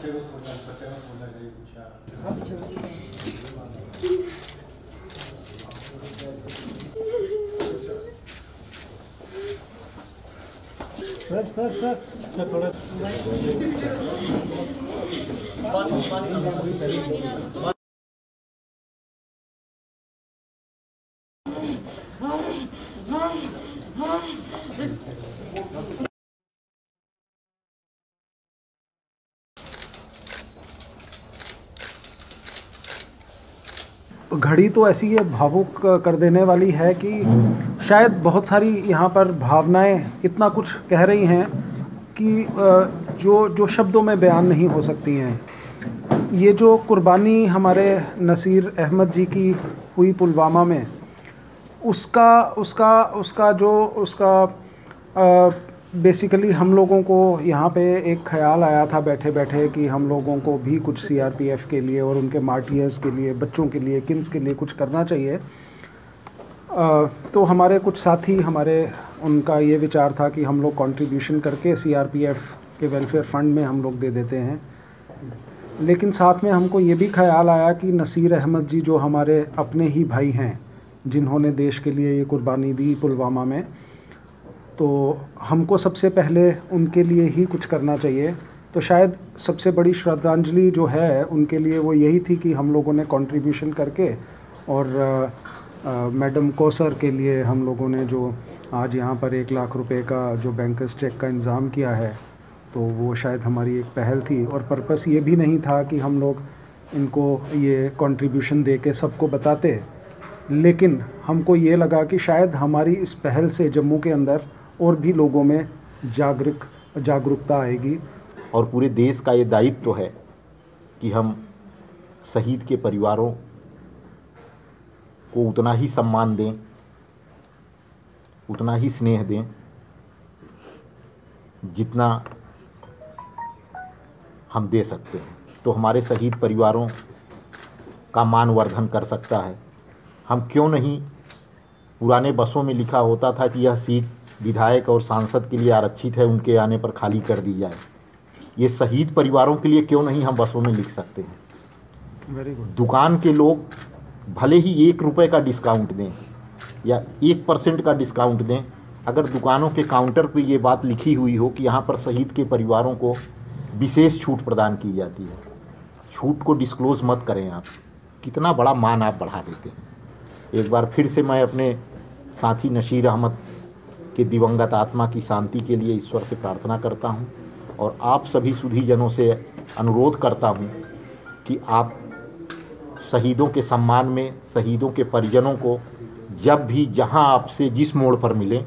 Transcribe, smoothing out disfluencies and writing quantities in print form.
Sir थोड़ा घड़ी तो ऐसी है, भावुक कर देने वाली है कि शायद बहुत सारी यहाँ पर भावनाएं इतना कुछ कह रही हैं कि जो शब्दों में बयान नहीं हो सकती हैं। ये जो कुर्बानी हमारे नसीर अहमद जी की हुई पुलवामा में, उसका बेसिकली हम लोगों को यहाँ पे एक ख्याल आया था बैठे बैठे कि हम लोगों को भी कुछ सीआरपीएफ के लिए और उनके मार्टियर्स के लिए, बच्चों के लिए, किन्स के लिए कुछ करना चाहिए। तो हमारे कुछ साथी, उनका ये विचार था कि हम लोग कंट्रीब्यूशन करके सीआरपीएफ के वेलफेयर फ़ंड में हम लोग दे देते हैं। लेकिन साथ में हमको ये भी ख्याल आया कि नसीर अहमद जी जो हमारे अपने ही भाई हैं, जिन्होंने देश के लिए ये कुर्बानी दी पुलवामा में, तो हमको सबसे पहले उनके लिए ही कुछ करना चाहिए। तो शायद सबसे बड़ी श्रद्धांजलि जो है उनके लिए वो यही थी कि हम लोगों ने कंट्रीब्यूशन करके, और मैडम कौसर के लिए हम लोगों ने जो आज यहाँ पर 1 लाख रुपए का जो बैंकर्स चेक का इंतज़ाम किया है, तो वो शायद हमारी एक पहल थी। और पर्पस ये भी नहीं था कि हम लोग इनको ये कंट्रीब्यूशन दे के सबको बताते, लेकिन हमको ये लगा कि शायद हमारी इस पहल से जम्मू के अंदर और भी लोगों में जागरूकता आएगी। और पूरे देश का ये दायित्व है कि हम शहीद के परिवारों को उतना ही सम्मान दें, उतना ही स्नेह दें, जितना हम दे सकते हैं। तो हमारे शहीद परिवारों का मानवर्धन कर सकता है। हम क्यों नहीं, पुराने बसों में लिखा होता था कि यह सीट विधायक और सांसद के लिए आरक्षित है, उनके आने पर खाली कर दी जाए। ये शहीद परिवारों के लिए क्यों नहीं हम बसों में लिख सकते हैं। Very good. दुकान के लोग भले ही 1 रुपये का डिस्काउंट दें या 1% का डिस्काउंट दें, अगर दुकानों के काउंटर पे ये बात लिखी हुई हो कि यहाँ पर शहीद के परिवारों को विशेष छूट प्रदान की जाती है, छूट को डिस्क्लोज़ मत करें आप, कितना बड़ा मान आप बढ़ा देते हैं। एक बार फिर से मैं अपने साथी नसीर अहमद के दिवंगत आत्मा की शांति के लिए ईश्वर से प्रार्थना करता हूं, और आप सभी सुधीजनों से अनुरोध करता हूं कि आप शहीदों के सम्मान में, शहीदों के परिजनों को जब भी, जहां आपसे जिस मोड़ पर मिलें,